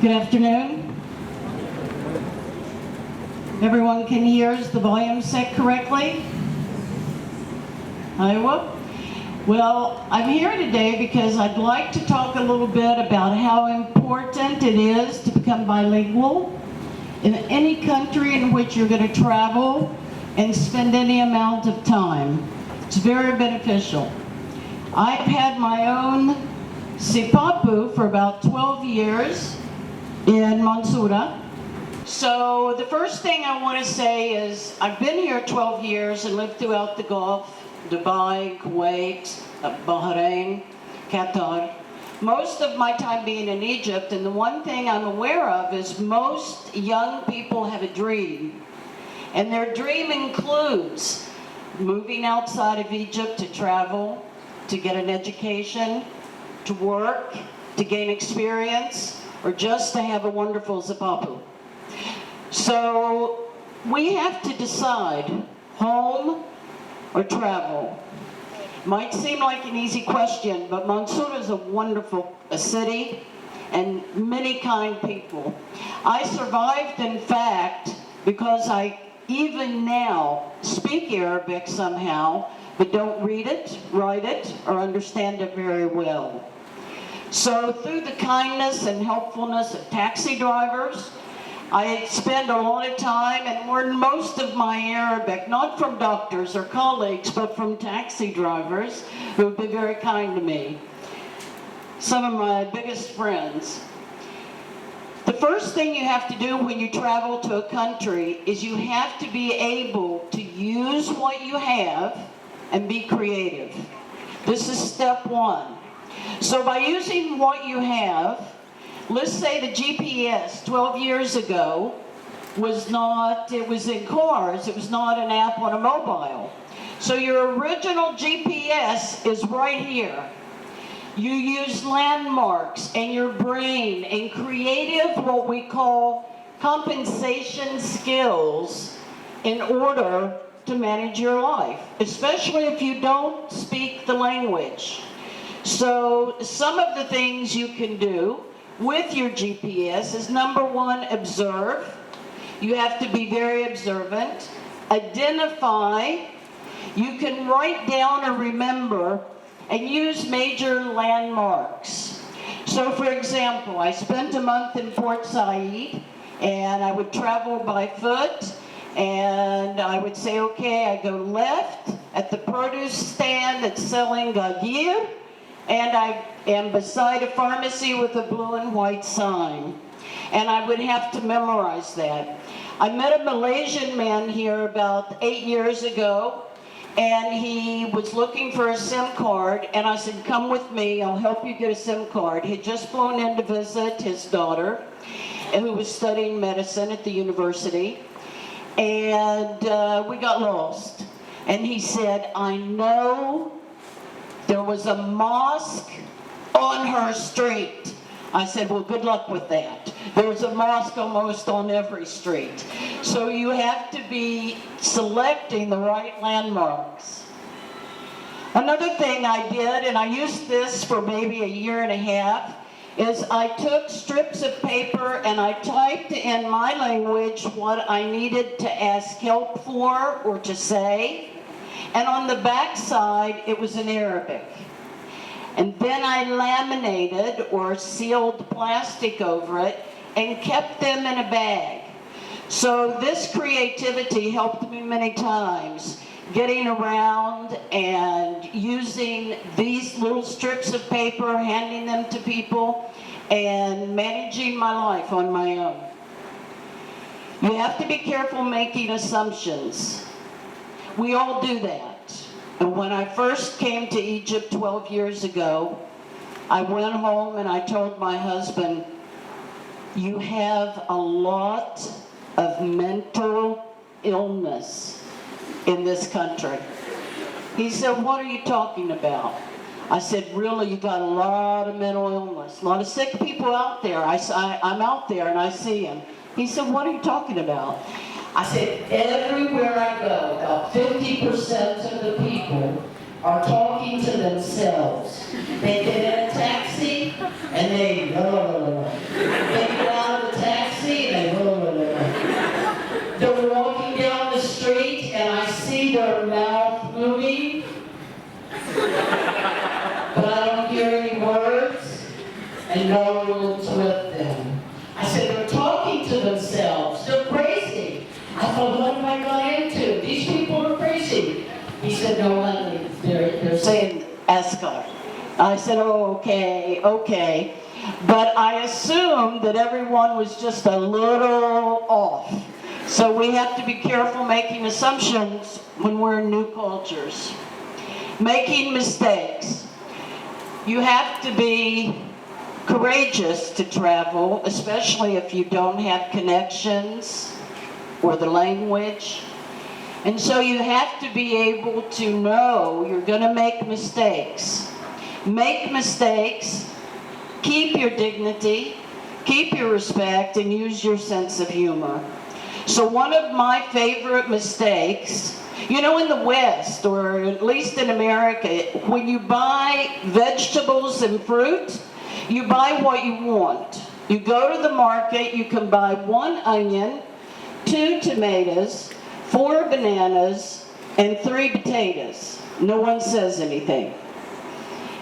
Good afternoon. Everyone can hear? Is the volume set correctly? Iowa? Well, I'm here today because I'd like to talk a little bit about how important it is to become bilingual in any country in which you're going to travel and spend any amount of time. It's very beneficial. I've had my own sipapu for about 12 years in Mansoura. So the first thing I want to say is I've been here 12 years and lived throughout the Gulf, Dubai, Kuwait, Bahrain, Qatar. Most of my time being in Egypt, and the one thing I'm aware of is most young people have a dream. And their dream includes moving outside of Egypt to travel, to get an education, to work, to gain experience, or just to have a wonderful sipapu. So we have to decide, home or travel. Might seem like an easy question, but Mansoura is a wonderful city and many kind people. I survived, in fact, because I even now speak Arabic somehow, but don't read it, write it, or understand it very well. So through the kindness and helpfulness of taxi drivers, I spend a lot of time and learn most of my Arabic, not from doctors or colleagues, but from taxi drivers who have been very kind to me. Some of my biggest friends. The first thing you have to do when you travel to a country is you have to be able to use what you have and be creative. This is step one. So by using what you have, let's say the GPS 12 years ago was not, it was in cars, it was not an app on a mobile. So your original GPS is right here. You use landmarks and your brain and creative, what we call compensation skills in order to manage your life, especially if you don't speak the language. So some of the things you can do with your GPS is number one, observe. You have to be very observant. Identify. You can write down or remember and use major landmarks. So for example, I spent a month in Port Said and I would travel by foot and I would say, okay, I go left at the produce stand that's selling gagir, and I am beside a pharmacy with a blue and white sign. And I would have to memorize that. I met a Malaysian man here about 8 years ago, and he was looking for a SIM card, and I said, come with me, I'll help you get a SIM card. He had just flown in to visit his daughter, who was studying medicine at the university, and we got lost. And he said, I know there was a mosque on her street. I said, well, good luck with that. There's a mosque almost on every street. So you have to be selecting the right landmarks. Another thing I did, and I used this for maybe a year and a half, is I took strips of paper and I typed in my language what I needed to ask help for or to say. And on the back side, it was in Arabic. And then I laminated or sealed plastic over it and kept them in a bag. So this creativity helped me many times, getting around and using these little strips of paper, handing them to people, and managing my life on my own. You have to be careful making assumptions. We all do that. And when I first came to Egypt 12 years ago, I went home and I told my husband, you have a lot of mental illness in this country. He said, what are you talking about? I said, really, you got a lot of mental illness, a lot of sick people out there. I'm out there and I see them. He said, what are you talking about? I said, everywhere I go, about 50% of the people are talking to themselves. They get in a taxi, and they get out of the taxi and they're walking down the street and I see their mouth moving, but I don't hear any words and no one's with them. I said, they're talking to themselves. They're crazy. I thought, what have I got into? These people are crazy. He said, no, honey, they're saying Asgard. I said, oh, okay. But I assumed that everyone was just a little off. So we have to be careful making assumptions when we're in new cultures. Making mistakes. You have to be courageous to travel, especially if you don't have connections or the language. And so you have to be able to know you're going to make mistakes. Make mistakes, keep your dignity, keep your respect, and use your sense of humor. So one of my favorite mistakes, you know, in the West, or at least in America, when you buy vegetables and fruit, you buy what you want. You go to the market, you can buy 1 onion, 2 tomatoes, 4 bananas, and 3 potatoes. No one says anything.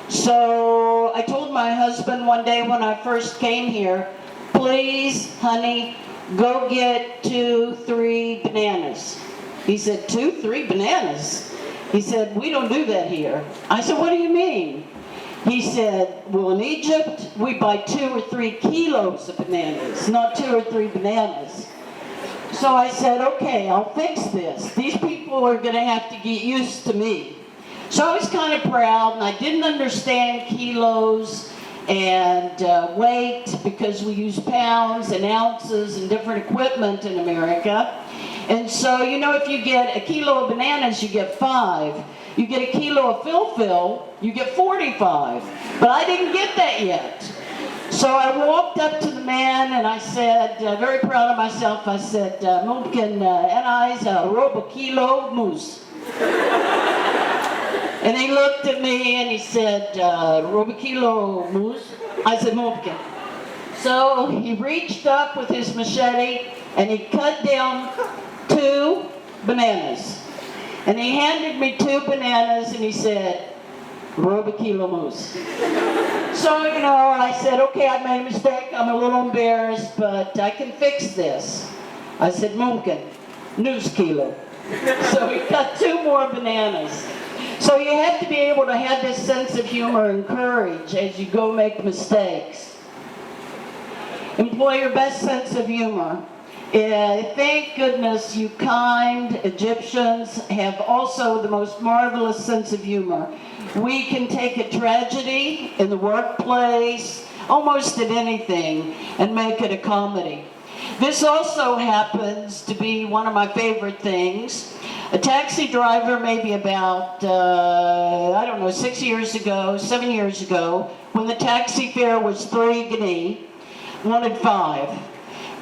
So I told my husband one day when I first came here, please, honey, go get 2, 3 bananas. He said, 2, 3 bananas? He said, we don't do that here. I said, what do you mean? He said, well, in Egypt, we buy 2 or 3 kilos of bananas, not 2 or 3 bananas. So I said, okay, I'll fix this. These people are going to have to get used to me. So I was kind of proud, and I didn't understand kilos and weight because we use pounds and ounces and different equipment in America. And so, you know, if you get a kilo of bananas, you get 5. You get a kilo of fil-fil, you get 45. But I didn't get that yet. So I walked up to the man and I said, very proud of myself, I said, mumkin anais robo kilo moose. And he looked at me and he said, robo kilo moose? I said, mumkin. So he reached up with his machete and he cut down 2 bananas. And he handed me 2 bananas and he said, robo kilo moose. So, you know, I said, okay, I made a mistake. I'm a little embarrassed, but I can fix this. I said, mumkin, news kilo. So he cut 2 more bananas. So you have to be able to have this sense of humor and courage as you go make mistakes. Employ your best sense of humor. Thank goodness you kind Egyptians have also the most marvelous sense of humor. We can take a tragedy in the workplace, almost at anything, and make it a comedy. This also happens to be one of my favorite things. A taxi driver maybe about, 6 years ago, 7 years ago, when the taxi fare was 3 guinea, wanted 5.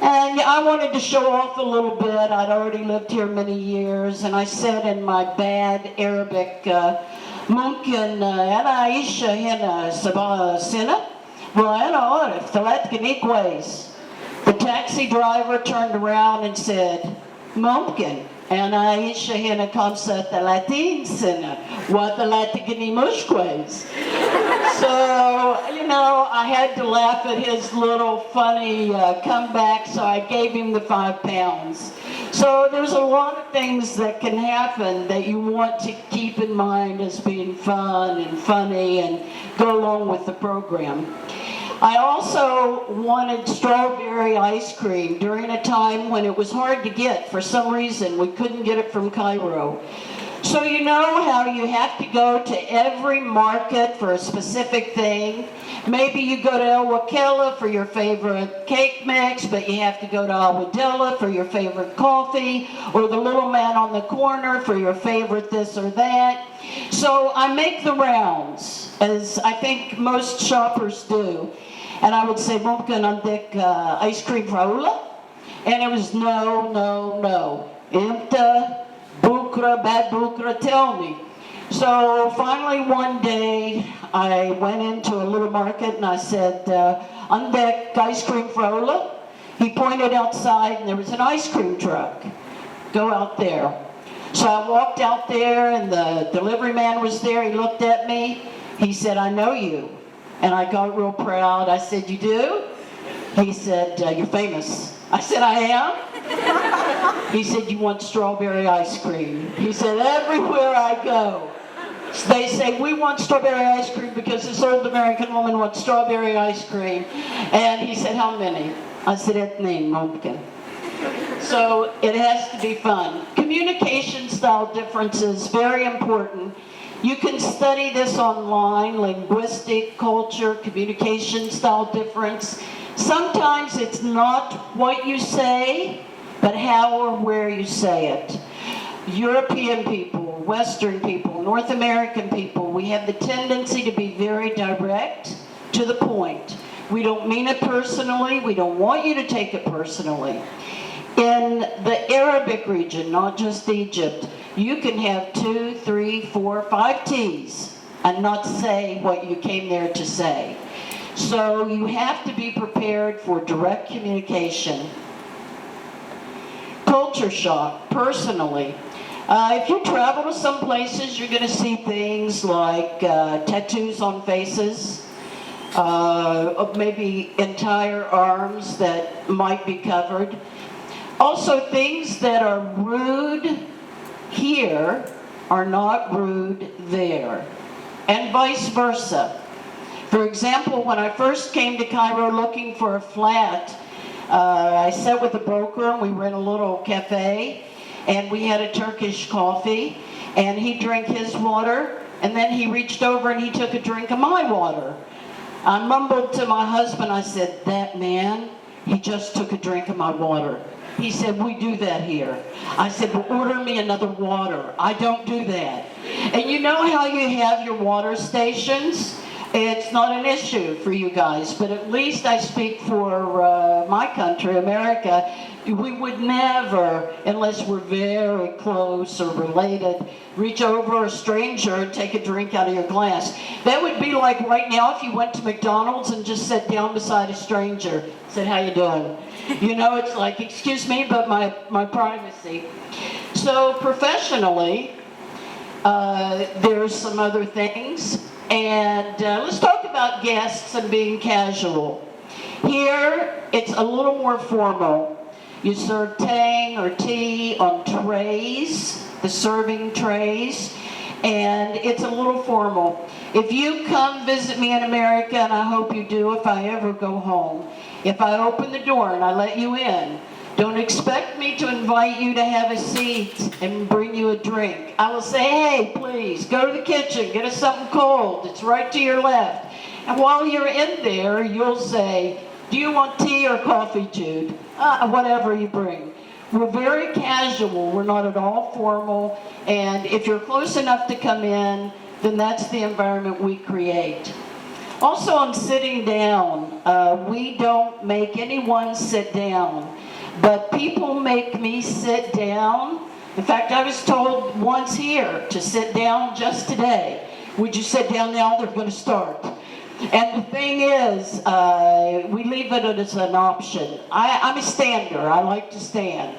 And I wanted to show off a little bit. I'd already lived here many years, and I said in my bad Arabic, ممكن أنا أعيش هنا 7 سنة وأنا أعرف 3 جنيه كويس. The taxi driver turned around and said, ممكن أنا أعيش هنا 35 سنة و3 جنيه مش كويس. So, you know, I had to laugh at his little funny comeback, so I gave him the 5 pounds. So there's a lot of things that can happen that you want to keep in mind as being fun and funny and go along with the program. I also wanted strawberry ice cream during a time when it was hard to get. For some reason, we couldn't get it from Cairo. So you know how you have to go to every market for a specific thing. Maybe you go to El Wakela for your favorite cake mix, but you have to go to Awadilla for your favorite coffee, or the little man on the corner for your favorite this or that. So I make the rounds, as I think most shoppers do. And I would say, mumkin عندك ice cream fraula? And it was no. Imta, bukra, bad bukra, tell me. So finally one day, I went into a little market and I said, "Andek ice cream frola?" He pointed outside and there was an ice cream truck. "Go out there." So I walked out there and the delivery man was there. He looked at me. He said, "I know you." And I got real proud. I said, "You do?" He said, "You're famous." I said, "I am?" He said, "You want strawberry ice cream." He said, "Everywhere I go, they say, we want strawberry ice cream because this old American woman wants strawberry ice cream." And he said, "How many?" I said, "Etne, mumkin." So it has to be fun. Communication style differences, very important. You can study this online, linguistic, culture, communication style difference. Sometimes it's not what you say, but how or where you say it. European people, Western people, North American people, we have the tendency to be very direct, to the point. We don't mean it personally. We don't want you to take it personally. In the Arabic region, not just Egypt, you can have 2, 3, 4, 5 teas and not say what you came there to say. So you have to be prepared for direct communication. Culture shock, personally. If you travel to some places, you're going to see things like tattoos on faces, maybe entire arms that might be covered. Also, things that are rude here are not rude there, and vice versa. For example, when I first came to Cairo looking for a flat, I sat with a broker and we were in a little cafe and we had a Turkish coffee and he drank his water and then he reached over and he took a drink of my water. I mumbled to my husband, I said, "That man, he just took a drink of my water." He said, "We do that here." I said, "Well, order me another water." I don't do that. And you know how you have your water stations? It's not an issue for you guys, but at least I speak for my country, America. We would never, unless we're very close or related, reach over a stranger and take a drink out of your glass. That would be like right now if you went to McDonald's and just sat down beside a stranger, said, "How you doing?" You know, it's like, "Excuse me, but my privacy." So professionally, there's some other things. And let's talk about guests and being casual. Here, it's a little more formal. You serve tang or tea on trays, the serving trays, and it's a little formal. If you come visit me in America, and I hope you do if I ever go home, if I open the door and I let you in, don't expect me to invite you to have a seat and bring you a drink. I will say, "Hey, please, go to the kitchen, get us something cold. It's right to your left." And while you're in there, you'll say, "Do you want tea or coffee, Jude?" Whatever you bring. We're very casual. We're not at all formal. And if you're close enough to come in, then that's the environment we create. Also, on sitting down, we don't make anyone sit down. But people make me sit down. In fact, I was told once here to sit down just today. "Would you sit down now? They're going to start." And the thing is, we leave it as an option. I'm a stander. I like to stand.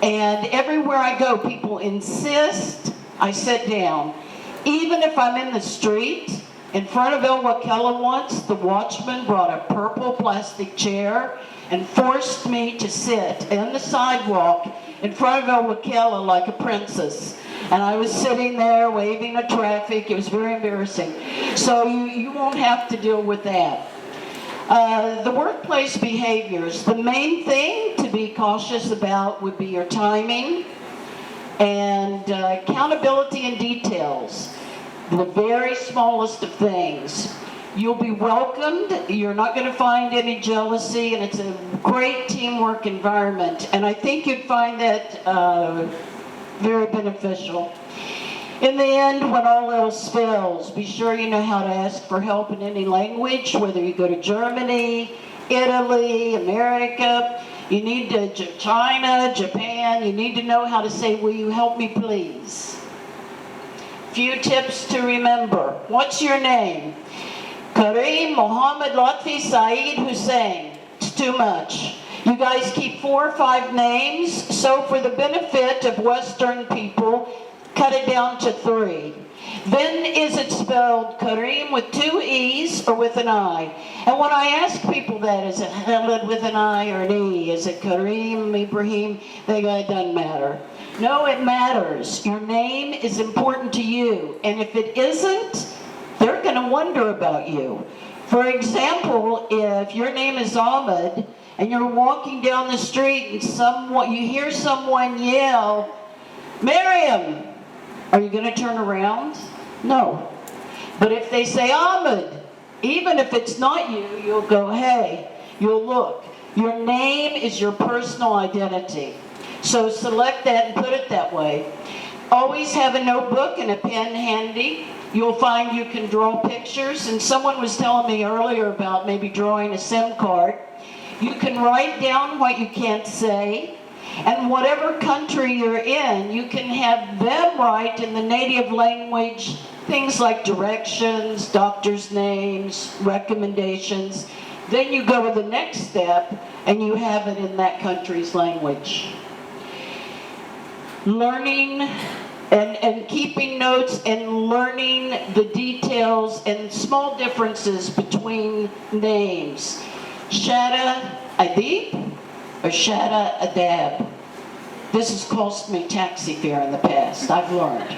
And everywhere I go, people insist I sit down. Even if I'm in the street, in front of El Wakela once, the watchman brought a purple plastic chair and forced me to sit on the sidewalk in front of El Wakela like a princess. And I was sitting there waving at traffic. It was very embarrassing. So you won't have to deal with that. The workplace behaviors. The main thing to be cautious about would be your timing and accountability in details. The very smallest of things. You'll be welcomed. You're not going to find any jealousy, and it's a great teamwork environment. And I think you'd find that very beneficial. In the end, when all else fails, be sure you know how to ask for help in any language, whether you go to Germany, Italy, America, you need to China, Japan, you need to know how to say, "Will you help me please?" Few tips to remember. What's your name? Kareem Mohammed Lotfi Saeed Hussein. It's too much. You guys keep 4 or 5 names, so for the benefit of Western people, cut it down to 3. Then is it spelled Kareem with 2 E's or with an I? And when I ask people that, is it Khalid with an I or an E? Is it Kareem, Ibrahim? They go, it doesn't matter. No, it matters. Your name is important to you. And if it isn't, they're going to wonder about you. For example, if your name is Ahmed and you're walking down the street and you hear someone yell, Miriam, are you going to turn around? No. But if they say Ahmed, even if it's not you, you'll go, hey, you'll look. Your name is your personal identity. So select that and put it that way. Always have a notebook and a pen handy. You'll find you can draw pictures. And someone was telling me earlier about maybe drawing a SIM card. You can write down what you can't say. And whatever country you're in, you can have them write in the native language things like directions, doctors' names, recommendations. Then you go to the next step and you have it in that country's language. Learning and keeping notes and learning the details and small differences between names. Shada Adib or Shada Adab. This has cost me taxi fare in the past, I've learned.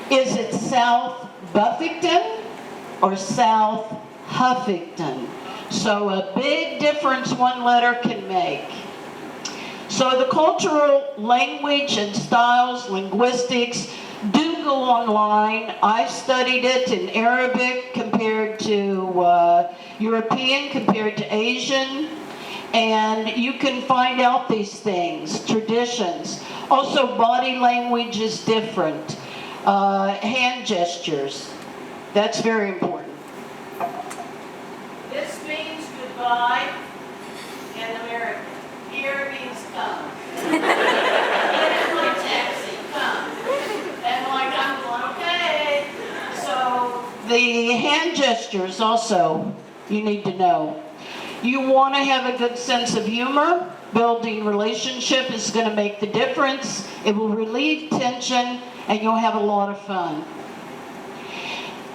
Is it South Buffington or South Huffington? So a big difference one letter can make. So the cultural language and styles, linguistics, do go online. I've studied it in Arabic compared to European, compared to Asian. And you can find out these things, traditions. Also, body language is different. Hand gestures, that's very important. This means goodbye in American. Here means come. Get in my taxi, come. And like I'm going, okay. So the hand gestures also, you need to know. You want to have a good sense of humor. Building relationship is going to make the difference. It will relieve tension, and you'll have a lot of fun.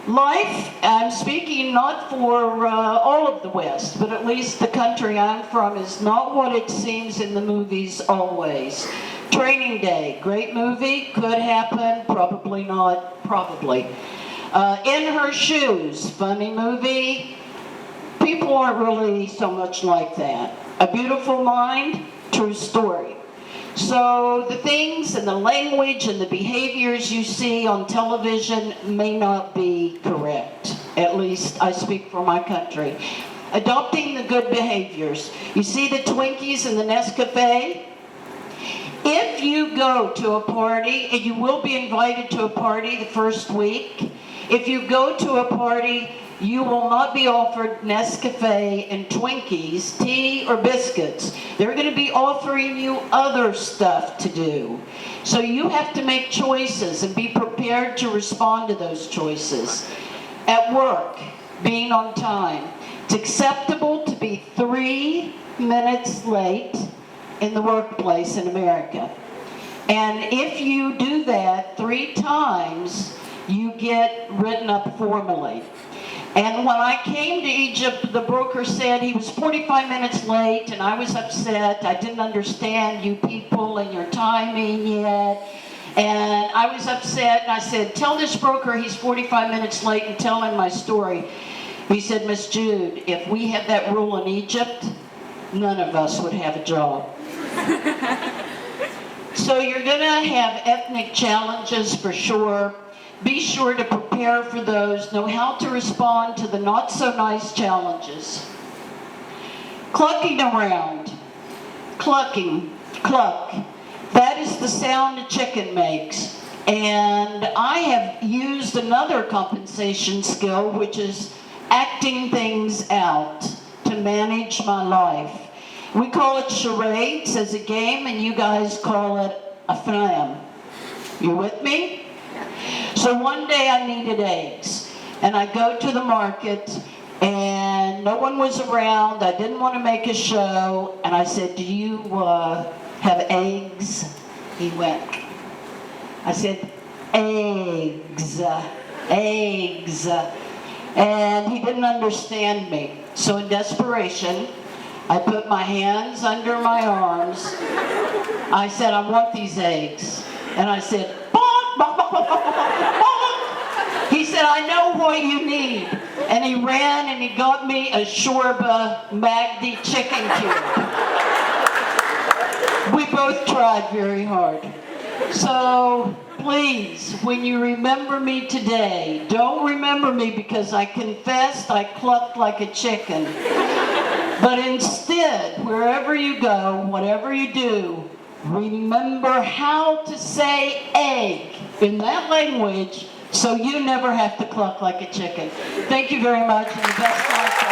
Life, I'm speaking not for all of the West, but at least the country I'm from, is not what it seems in the movies always. Training Day, great movie, could happen, probably not, probably. In Her Shoes, funny movie. People aren't really so much like that. A Beautiful Mind, true story. So the things and the language and the behaviors you see on television may not be correct. At least I speak for my country. Adopting the good behaviors. You see the Twinkies in the Nescafe? If you go to a party, and you will be invited to a party the first week, if you go to a party, you will not be offered Nescafe and Twinkies, tea or biscuits. They're going to be offering you other stuff to do. So you have to make choices and be prepared to respond to those choices. At work, being on time. It's acceptable to be 3 minutes late in the workplace in America. And if you do that 3 times, you get written up formally. And when I came to Egypt, the broker said he was 45 minutes late, and I was upset. I didn't understand you people and your timing yet. And I was upset, and I said, tell this broker he's 45 minutes late and tell him my story. He said, Miss Jude, if we had that rule in Egypt, none of us would have a job. So you're going to have ethnic challenges for sure. Be sure to prepare for those. Know how to respond to the not-so-nice challenges. Clucking around. Clucking. Cluck. That is the sound a chicken makes. And I have used another compensation skill, which is acting things out to manage my life. We call it charades as a game, and you guys call it a flam. You with me? So one day I needed eggs, and I go to the market, and no one was around. I didn't want to make a show, and I said, do you have eggs? He went. I said, eggs, eggs. And he didn't understand me. So in desperation, I put my hands under my arms. I said, I want these eggs. And I said, bonk, bonk, bonk, bonk, bonk, bonk, bonk. He said, I know what you need. And he ran and he got me a Shorba Magdi chicken cube. We both tried very hard. So please, when you remember me today, don't remember me because I confessed I clucked like a chicken. But instead, wherever you go, whatever you do, remember how to say egg in that language so you never have to cluck like a chicken. Thank you very much, and the best luck.